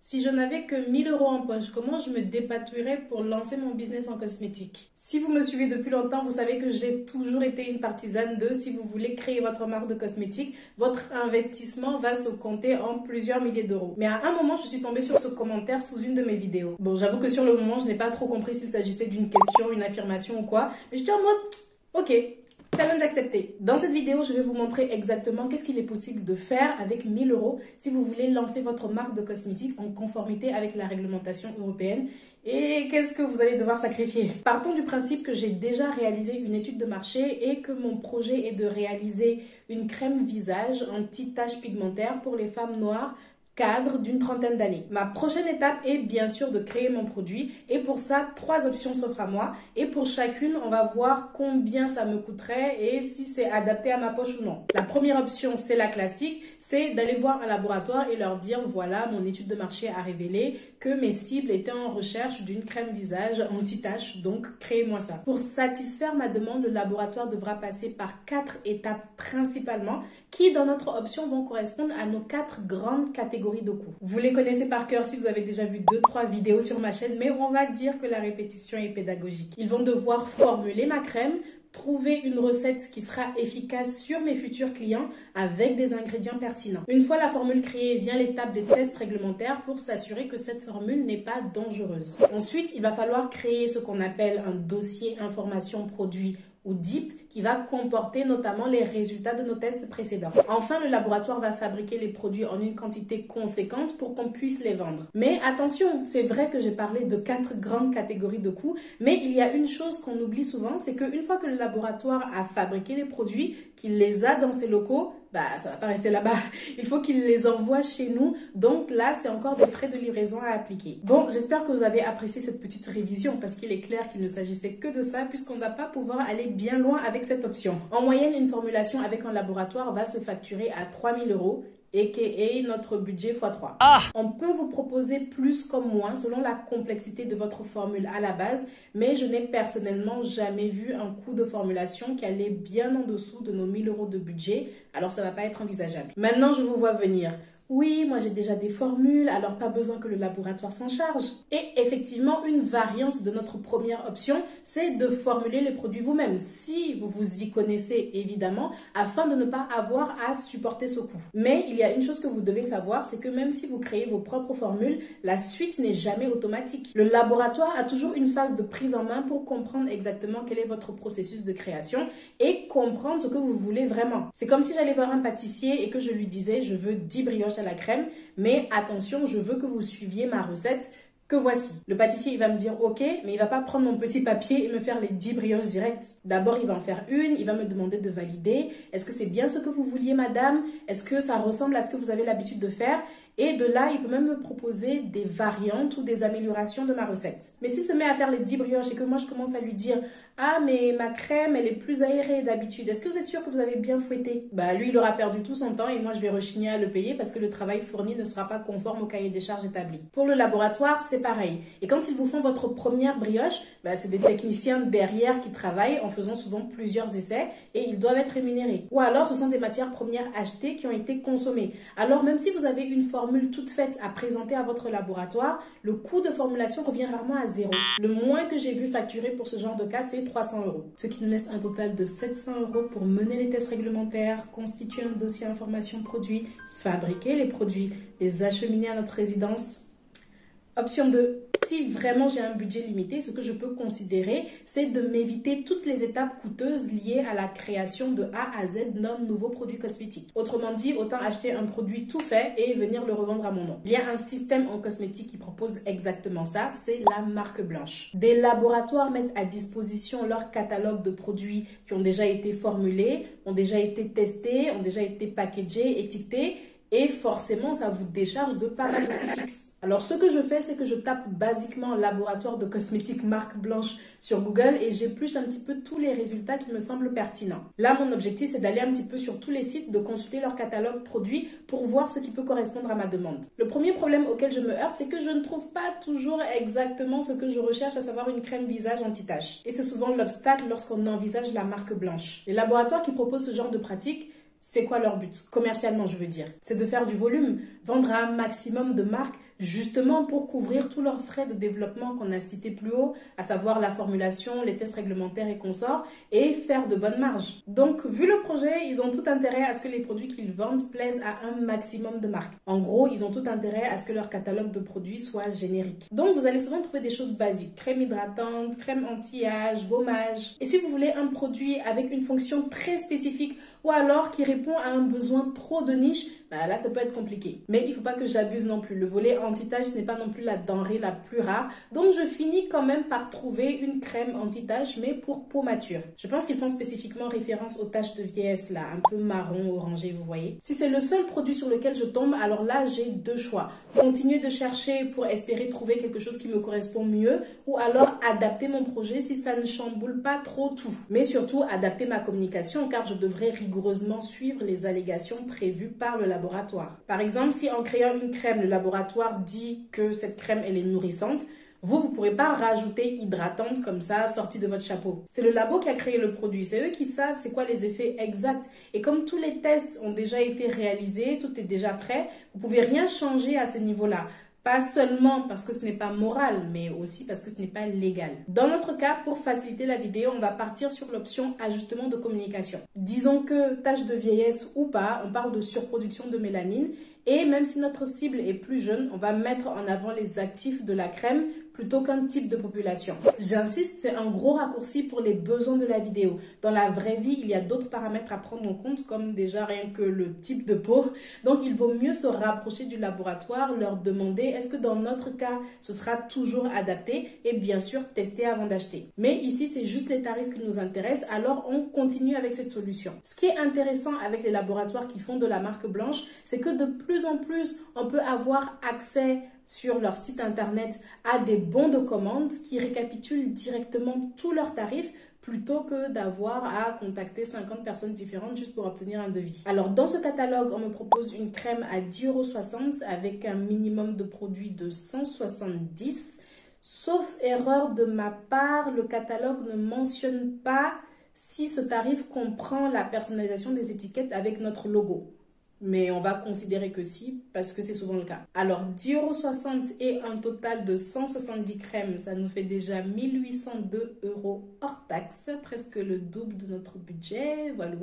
Si je n'avais que 1000 euros en poche, comment je me dépatouillerais pour lancer mon business en cosmétique? Si vous me suivez depuis longtemps, vous savez que j'ai toujours été une partisane de si vous voulez créer votre marque de cosmétique, votre investissement va se compter en plusieurs milliers d'euros. Mais à un moment, je suis tombée sur ce commentaire sous une de mes vidéos. Bon, j'avoue que sur le moment, je n'ai pas trop compris s'il s'agissait d'une question, une affirmation ou quoi, mais j'étais en mode, ok. Challenge accepté. Dans cette vidéo, je vais vous montrer exactement qu'est-ce qu'il est possible de faire avec 1000 euros si vous voulez lancer votre marque de cosmétique en conformité avec la réglementation européenne et qu'est-ce que vous allez devoir sacrifier. Partons du principe que j'ai déjà réalisé une étude de marché et que mon projet est de réaliser une crème visage anti-taches pigmentaires pour les femmes noires cadre d'une trentaine d'années. Ma prochaine étape est bien sûr de créer mon produit et pour ça, 3 options s'offrent à moi et pour chacune, on va voir combien ça me coûterait et si c'est adapté à ma poche ou non. La première option, c'est la classique, c'est d'aller voir un laboratoire et leur dire voilà, mon étude de marché a révélé que mes cibles étaient en recherche d'une crème visage anti-taches, donc créez-moi ça. Pour satisfaire ma demande, le laboratoire devra passer par 4 étapes principalement qui, dans notre option, vont correspondre à nos 4 grandes catégories de coûts. Vous les connaissez par cœur si vous avez déjà vu 2-3 vidéos sur ma chaîne, mais on va dire que la répétition est pédagogique. Ils vont devoir formuler ma crème, trouver une recette qui sera efficace sur mes futurs clients avec des ingrédients pertinents. Une fois la formule créée, vient l'étape des tests réglementaires pour s'assurer que cette formule n'est pas dangereuse. Ensuite, il va falloir créer ce qu'on appelle un dossier information produit ou DIP qui va comporter notamment les résultats de nos tests précédents. Enfin, le laboratoire va fabriquer les produits en une quantité conséquente pour qu'on puisse les vendre. Mais attention, c'est vrai que j'ai parlé de 4 grandes catégories de coûts, mais il y a une chose qu'on oublie souvent, c'est qu'une fois que le laboratoire a fabriqué les produits, qu'il les a dans ses locaux, ça va pas rester là-bas. Il faut qu'il les envoie chez nous. Donc là, c'est encore des frais de livraison à appliquer. Bon, j'espère que vous avez apprécié cette petite révision parce qu'il est clair qu'il ne s'agissait que de ça puisqu'on ne va pas pouvoir aller bien loin avec cette option. En moyenne, une formulation avec un laboratoire va se facturer à 3000 euros. A.k.a. notre budget x3. On peut vous proposer plus comme moins selon la complexité de votre formule à la base, mais je n'ai personnellement jamais vu un coût de formulation qui allait bien en dessous de nos 1000 euros de budget, alors ça ne va pas être envisageable. Maintenant, je vous vois venir. Oui, moi j'ai déjà des formules, alors pas besoin que le laboratoire s'en charge. Et effectivement, une variante de notre première option, c'est de formuler les produits vous-même, si vous vous y connaissez évidemment, afin de ne pas avoir à supporter ce coût. Mais il y a une chose que vous devez savoir, c'est que même si vous créez vos propres formules, la suite n'est jamais automatique. Le laboratoire a toujours une phase de prise en main pour comprendre exactement quel est votre processus de création et comprendre ce que vous voulez vraiment. C'est comme si j'allais voir un pâtissier et que je lui disais je veux 10 brioches à la crème, mais attention, je veux que vous suiviez ma recette que voici. Le pâtissier, il va me dire ok, mais il va pas prendre mon petit papier et me faire les 10 brioches directes. D'abord, il va en faire une, il va me demander de valider. Est-ce que c'est bien ce que vous vouliez, madame? Est-ce que ça ressemble à ce que vous avez l'habitude de faire? Et de là, il peut même me proposer des variantes ou des améliorations de ma recette. Mais s'il se met à faire les 10 brioches et que moi, je commence à lui dire « Ah, mais ma crème, elle est plus aérée d'habitude. Est-ce que vous êtes sûr que vous avez bien fouetté ?» Lui, il aura perdu tout son temps et moi, je vais rechigner à le payer parce que le travail fourni ne sera pas conforme au cahier des charges établi. Pour le laboratoire, c'est pareil. Et quand ils vous font votre première brioche, c'est des techniciens derrière qui travaillent en faisant souvent plusieurs essais et ils doivent être rémunérés. Ou alors, ce sont des matières premières achetées qui ont été consommées. Alors, même si vous avez une formule toute faite à présenter à votre laboratoire, le coût de formulation revient rarement à 0. Le moins que j'ai vu facturer pour ce genre de cas, c'est 300 euros. Ce qui nous laisse un total de 700 euros pour mener les tests réglementaires, constituer un dossier information produit, fabriquer les produits, les acheminer à notre résidence. Option 2. Si vraiment j'ai un budget limité, ce que je peux considérer, c'est de m'éviter toutes les étapes coûteuses liées à la création de A à Z d'un nouveau produit cosmétique. Autrement dit, autant acheter un produit tout fait et venir le revendre à mon nom. Il y a un système en cosmétique qui propose exactement ça, c'est la marque blanche. Des laboratoires mettent à disposition leur catalogue de produits qui ont déjà été formulés, ont déjà été testés, ont déjà été packagés, étiquetés. Et forcément, ça vous décharge de pas mal de coûts fixes. Alors, ce que je fais, c'est que je tape basiquement laboratoire de cosmétiques marque blanche sur Google et j'épluche un petit peu tous les résultats qui me semblent pertinents. Là, mon objectif, c'est d'aller un petit peu sur tous les sites, de consulter leur catalogue produit pour voir ce qui peut correspondre à ma demande. Le premier problème auquel je me heurte, c'est que je ne trouve pas toujours exactement ce que je recherche, à savoir une crème visage anti-taches. Et c'est souvent l'obstacle lorsqu'on envisage la marque blanche. Les laboratoires qui proposent ce genre de pratique, c'est quoi leur but? Commercialement, je veux dire. C'est de faire du volume, vendre à un maximum de marques justement pour couvrir tous leurs frais de développement qu'on a cités plus haut, à savoir la formulation, les tests réglementaires et consorts, et faire de bonnes marges. Donc, vu le projet, ils ont tout intérêt à ce que les produits qu'ils vendent plaisent à un maximum de marques. En gros, ils ont tout intérêt à ce que leur catalogue de produits soit générique. Donc, vous allez souvent trouver des choses basiques, crème hydratante, crème anti-âge, gommage. Et si vous voulez un produit avec une fonction très spécifique ou alors qui répond à un besoin trop de niche, là, ça peut être compliqué. Mais il ne faut pas que j'abuse non plus. Le volet anti-tache, ce n'est pas non plus la denrée la plus rare. Donc, je finis quand même par trouver une crème anti-tache, mais pour peau mature. Je pense qu'ils font spécifiquement référence aux taches de vieillesse, là, un peu marron, orangé, vous voyez. Si c'est le seul produit sur lequel je tombe, alors là, j'ai deux choix. Continuer de chercher pour espérer trouver quelque chose qui me correspond mieux, ou alors adapter mon projet si ça ne chamboule pas trop tout. Mais surtout, adapter ma communication, car je devrais rigoureusement suivre les allégations prévues par le laboratoire. Par exemple, si en créant une crème, le laboratoire dit que cette crème, elle est nourrissante, vous ne pourrez pas rajouter hydratante comme ça, sortie de votre chapeau. C'est le labo qui a créé le produit. C'est eux qui savent c'est quoi les effets exacts. Et comme tous les tests ont déjà été réalisés, tout est déjà prêt, vous ne pouvez rien changer à ce niveau-là. Pas seulement parce que ce n'est pas moral, mais aussi parce que ce n'est pas légal. Dans notre cas, pour faciliter la vidéo, on va partir sur l'option ajustement de communication. Disons que tache de vieillesse ou pas, on parle de surproduction de mélanine. Et même si notre cible est plus jeune, on va mettre en avant les actifs de la crème plutôt qu'un type de population. J'insiste, c'est un gros raccourci pour les besoins de la vidéo. Dans la vraie vie, il y a d'autres paramètres à prendre en compte, comme déjà rien que le type de peau. Donc, il vaut mieux se rapprocher du laboratoire, leur demander est-ce que dans notre cas, ce sera toujours adapté et bien sûr, tester avant d'acheter. Mais ici, c'est juste les tarifs qui nous intéressent, alors on continue avec cette solution. Ce qui est intéressant avec les laboratoires qui font de la marque blanche, c'est que de plus en plus, on peut avoir accès sur leur site internet à des bons de commande qui récapitulent directement tous leurs tarifs plutôt que d'avoir à contacter 50 personnes différentes juste pour obtenir un devis. Alors dans ce catalogue, on me propose une crème à 10,60 € avec un minimum de produits de 170. Sauf erreur de ma part, le catalogue ne mentionne pas si ce tarif comprend la personnalisation des étiquettes avec notre logo. Mais on va considérer que si, parce que c'est souvent le cas. Alors, 10,60 € et un total de 170 crèmes, ça nous fait déjà 1802 € hors taxe, presque le double de notre budget, voilà.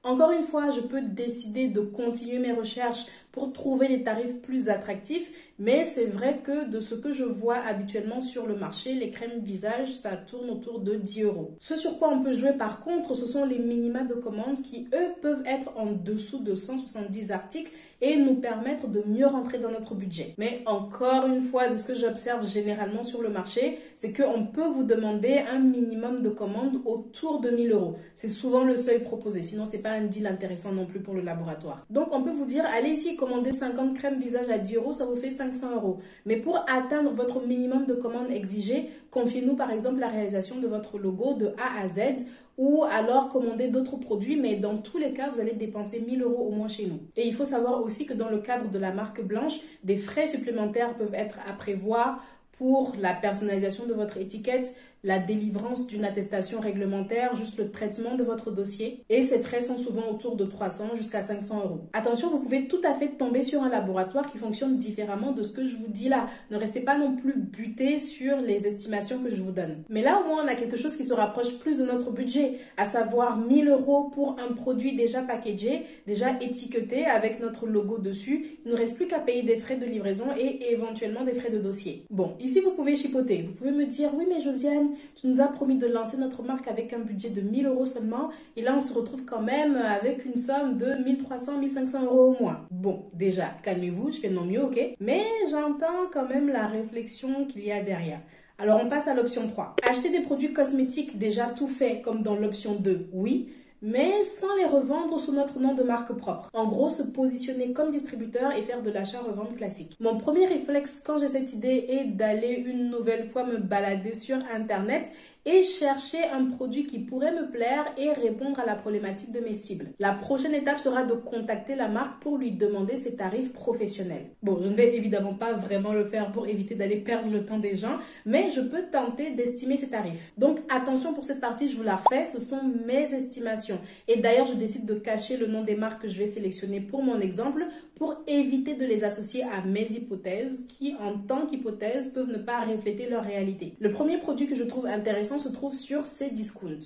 Encore une fois, je peux décider de continuer mes recherches pour trouver des tarifs plus attractifs, mais c'est vrai que de ce que je vois habituellement sur le marché, les crèmes visage, ça tourne autour de 10 €. Ce sur quoi on peut jouer par contre, ce sont les minima de commande qui, eux, peuvent être en dessous de 170 articles et nous permettre de mieux rentrer dans notre budget. Mais encore une fois, de ce que j'observe généralement sur le marché, c'est qu'on peut vous demander un minimum de commande autour de 1000 €. C'est souvent le seuil proposé, sinon c'est pas un deal intéressant non plus pour le laboratoire. Donc on peut vous dire, allez ici, commandez 50 crèmes visage à 10 €, ça vous fait 500 €. Mais pour atteindre votre minimum de commande exigé, confiez-nous par exemple la réalisation de votre logo de A à Z, ou alors commander d'autres produits, mais dans tous les cas, vous allez dépenser 1000 € au moins chez nous. Et il faut savoir aussi que dans le cadre de la marque blanche, des frais supplémentaires peuvent être à prévoir pour la personnalisation de votre étiquette, la délivrance d'une attestation réglementaire, juste le traitement de votre dossier. Et ces frais sont souvent autour de 300 jusqu'à 500 €. Attention, vous pouvez tout à fait tomber sur un laboratoire qui fonctionne différemment de ce que je vous dis là. Ne restez pas non plus buté sur les estimations que je vous donne. Mais là, au moins, on a quelque chose qui se rapproche plus de notre budget, à savoir 1000 € pour un produit déjà packagé, déjà étiqueté avec notre logo dessus. Il ne reste plus qu'à payer des frais de livraison et éventuellement des frais de dossier. Bon, ici, vous pouvez chipoter. Vous pouvez me dire, oui, mais Josiane, tu nous as promis de lancer notre marque avec un budget de 1000 € seulement. Et là, on se retrouve quand même avec une somme de 1300, 1500 € au mois. Bon, déjà, calmez-vous, je fais de mon mieux, ok? Mais j'entends quand même la réflexion qu'il y a derrière. Alors, on passe à l'option 3. Acheter des produits cosmétiques déjà tout faits, comme dans l'option 2, oui, mais sans les revendre sous notre nom de marque propre. En gros, se positionner comme distributeur et faire de l'achat-revente classique. Mon premier réflexe quand j'ai cette idée est d'aller une nouvelle fois me balader sur Internet et chercher un produit qui pourrait me plaire et répondre à la problématique de mes cibles. La prochaine étape sera de contacter la marque pour lui demander ses tarifs professionnels. Bon, je ne vais évidemment pas vraiment le faire pour éviter d'aller perdre le temps des gens, mais je peux tenter d'estimer ses tarifs. Donc attention pour cette partie, je vous la refais, ce sont mes estimations. Et d'ailleurs, je décide de cacher le nom des marques que je vais sélectionner pour mon exemple pour éviter de les associer à mes hypothèses qui, en tant qu'hypothèses, peuvent ne pas refléter leur réalité. Le premier produit que je trouve intéressant se trouve sur Cdiscount.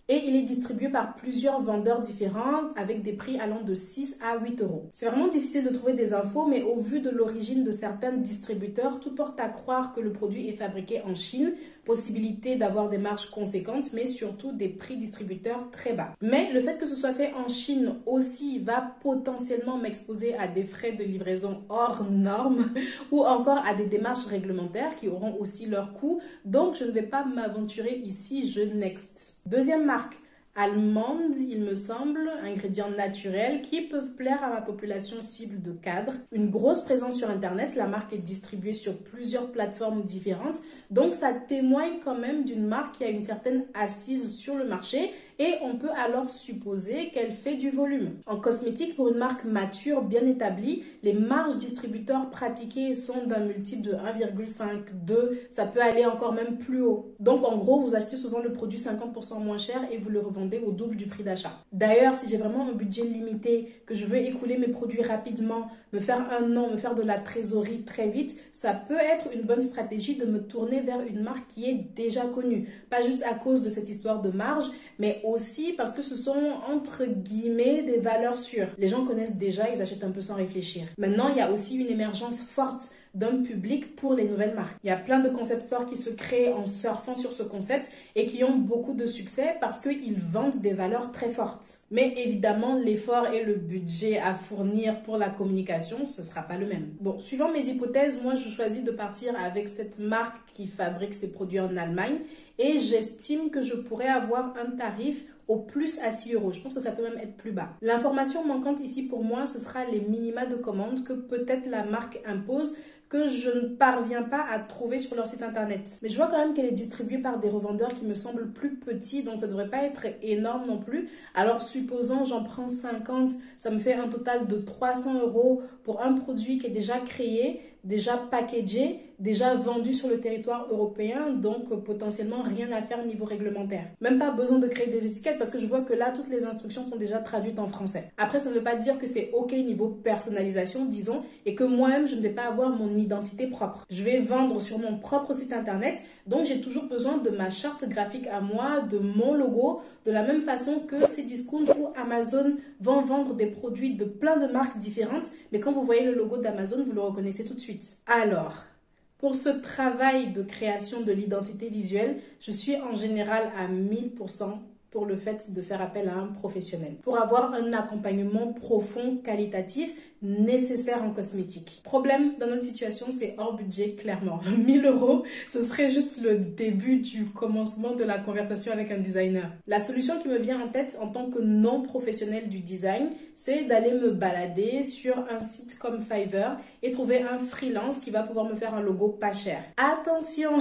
Et il est distribué par plusieurs vendeurs différents avec des prix allant de 6 à 8 euros. C'est vraiment difficile de trouver des infos, mais au vu de l'origine de certains distributeurs, tout porte à croire que le produit est fabriqué en Chine, possibilité d'avoir des marges conséquentes, mais surtout des prix distributeurs très bas. Mais le fait que ce soit fait en Chine aussi va potentiellement m'exposer à des frais de livraison hors normes ou encore à des démarches réglementaires qui auront aussi leur coût. Donc, je ne vais pas m'aventurer ici, je next. Deuxième marque, allemande, il me semble, ingrédients naturels qui peuvent plaire à ma population cible de cadres. Une grosse présence sur Internet, la marque est distribuée sur plusieurs plateformes différentes, donc ça témoigne quand même d'une marque qui a une certaine assise sur le marché et on peut alors supposer qu'elle fait du volume. En cosmétique, pour une marque mature, bien établie, les marges distributeurs pratiquées sont d'un multiple de 1,5, 2, ça peut aller encore même plus haut. Donc en gros, vous achetez souvent le produit 50% moins cher et vous le revendez au double du prix d'achat. D'ailleurs, si j'ai vraiment un budget limité, que je veux écouler mes produits rapidement, me faire un nom, me faire de la trésorerie très vite, ça peut être une bonne stratégie de me tourner vers une marque qui est déjà connue. Pas juste à cause de cette histoire de marge, mais aussi parce que ce sont entre guillemets des valeurs sûres. Les gens connaissent déjà, ils achètent un peu sans réfléchir. Maintenant, il y a aussi une émergence forte d'un public pour les nouvelles marques. Il y a plein de concepts forts qui se créent en surfant sur ce concept et qui ont beaucoup de succès parce qu'ils vendent des valeurs très fortes. Mais évidemment, l'effort et le budget à fournir pour la communication, ce ne sera pas le même. Bon, suivant mes hypothèses, moi je choisis de partir avec cette marque qui fabrique ses produits en Allemagne et j'estime que je pourrais avoir un tarif au plus à 6 euros. Je pense que ça peut même être plus bas. L'information manquante ici pour moi, ce sera les minima de commande que peut-être la marque impose, que je ne parviens pas à trouver sur leur site internet. Mais je vois quand même qu'elle est distribuée par des revendeurs qui me semblent plus petits, donc ça ne devrait pas être énorme non plus. Alors supposons j'en prends 50, ça me fait un total de 300 euros pour un produit qui est déjà créé, déjà packagé, déjà vendu sur le territoire européen, donc potentiellement rien à faire niveau réglementaire. Même pas besoin de créer des étiquettes parce que je vois que là, toutes les instructions sont déjà traduites en français. Après, ça ne veut pas dire que c'est OK niveau personnalisation, disons, et que moi-même, je ne vais pas avoir mon identité propre. Je vais vendre sur mon propre site internet, donc j'ai toujours besoin de ma charte graphique à moi, de mon logo, de la même façon que Cdiscount ou Amazon vont vendre des produits de plein de marques différentes, mais quand vous voyez le logo d'Amazon, vous le reconnaissez tout de suite. Alors, pour ce travail de création de l'identité visuelle, je suis en général à 1000% pour le fait de faire appel à un professionnel. Pour avoir un accompagnement profond, qualitatif, nécessaire en cosmétique. Problème dans notre situation, c'est hors budget, clairement. 1000 euros, ce serait juste le début du commencement de la conversation avec un designer. La solution qui me vient en tête en tant que non professionnel du design, c'est d'aller me balader sur un site comme Fiverr et trouver un freelance qui va pouvoir me faire un logo pas cher. Attention,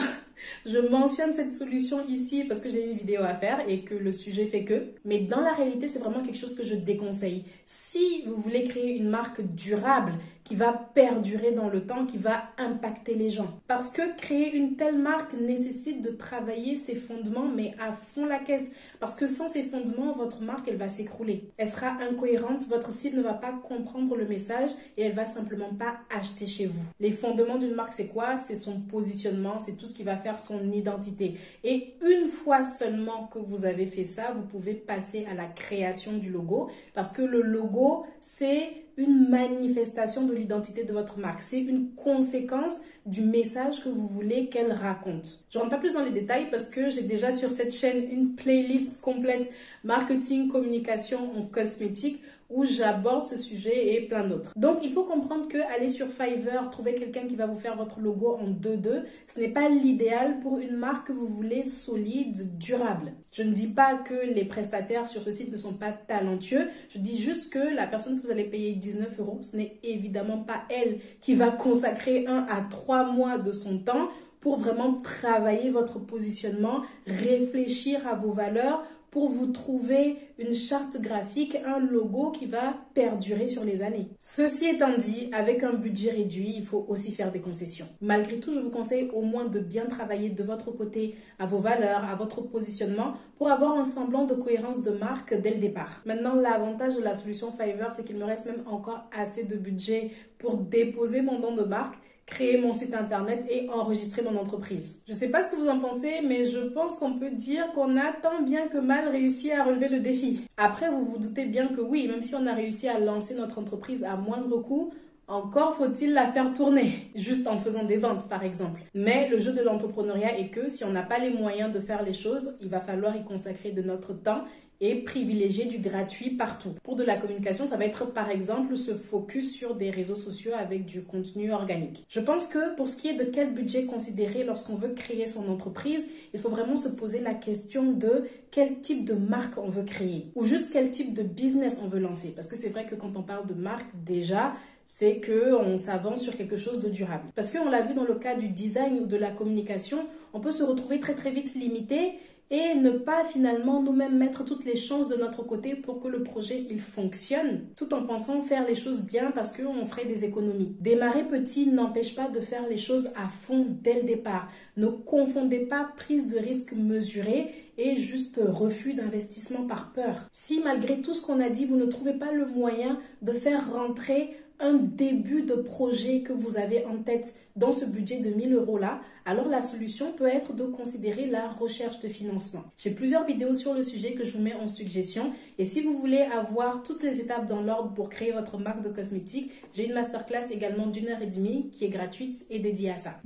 je mentionne cette solution ici parce que j'ai une vidéo à faire et que le sujet fait que. Mais dans la réalité, c'est vraiment quelque chose que je déconseille. Si vous voulez créer une marque durable, qui va perdurer dans le temps, qui va impacter les gens. Parce que créer une telle marque nécessite de travailler ses fondements, mais à fond la caisse. Parce que sans ces fondements, votre marque, elle va s'écrouler. Elle sera incohérente, votre site ne va pas comprendre le message et elle va simplement pas acheter chez vous. Les fondements d'une marque, c'est quoi? C'est son positionnement, c'est tout ce qui va faire son identité. Et une fois seulement que vous avez fait ça, vous pouvez passer à la création du logo. Parce que le logo, c'est une manifestation de l'identité de votre marque. C'est une conséquence du message que vous voulez qu'elle raconte. Je ne rentre pas plus dans les détails parce que j'ai déjà sur cette chaîne une playlist complète marketing, communication en cosmétique où j'aborde ce sujet et plein d'autres. Donc, il faut comprendre que aller sur Fiverr, trouver quelqu'un qui va vous faire votre logo en 2-2, ce n'est pas l'idéal pour une marque que vous voulez solide, durable. Je ne dis pas que les prestataires sur ce site ne sont pas talentueux. Je dis juste que la personne que vous allez payer 19 euros, ce n'est évidemment pas elle qui va consacrer 1 à 3 mois de son temps pour vraiment travailler votre positionnement, réfléchir à vos valeurs, pour vous trouver une charte graphique, un logo qui va perdurer sur les années. Ceci étant dit, avec un budget réduit, il faut aussi faire des concessions. Malgré tout, je vous conseille au moins de bien travailler de votre côté à vos valeurs, à votre positionnement pour avoir un semblant de cohérence de marque dès le départ. Maintenant, l'avantage de la solution Fiverr, c'est qu'il me reste même encore assez de budget pour déposer mon nom de marque, créer mon site internet et enregistrer mon entreprise. Je ne sais pas ce que vous en pensez, mais je pense qu'on peut dire qu'on a tant bien que mal réussi à relever le défi. Après, vous vous doutez bien que oui, même si on a réussi à lancer notre entreprise à moindre coût, encore faut-il la faire tourner, juste en faisant des ventes par exemple. Mais le jeu de l'entrepreneuriat est que si on n'a pas les moyens de faire les choses, il va falloir y consacrer de notre temps et privilégier du gratuit partout. Pour de la communication, ça va être par exemple se focus sur des réseaux sociaux avec du contenu organique. Je pense que pour ce qui est de quel budget considérer lorsqu'on veut créer son entreprise, il faut vraiment se poser la question de quel type de marque on veut créer ou juste quel type de business on veut lancer. Parce que c'est vrai que quand on parle de marque, déjà, c'est qu'on s'avance sur quelque chose de durable. Parce qu'on l'a vu dans le cas du design ou de la communication, on peut se retrouver très vite limité et ne pas finalement nous-mêmes mettre toutes les chances de notre côté pour que le projet il fonctionne, tout en pensant faire les choses bien parce qu'on ferait des économies. Démarrer petit n'empêche pas de faire les choses à fond dès le départ. Ne confondez pas prise de risque mesurée et juste refus d'investissement par peur. Si malgré tout ce qu'on a dit, vous ne trouvez pas le moyen de faire rentrer un début de projet que vous avez en tête dans ce budget de 1 000 € là, alors la solution peut être de considérer la recherche de financement. J'ai plusieurs vidéos sur le sujet que je vous mets en suggestion et si vous voulez avoir toutes les étapes dans l'ordre pour créer votre marque de cosmétiques, j'ai une masterclass également d'1 h 30 qui est gratuite et dédiée à ça.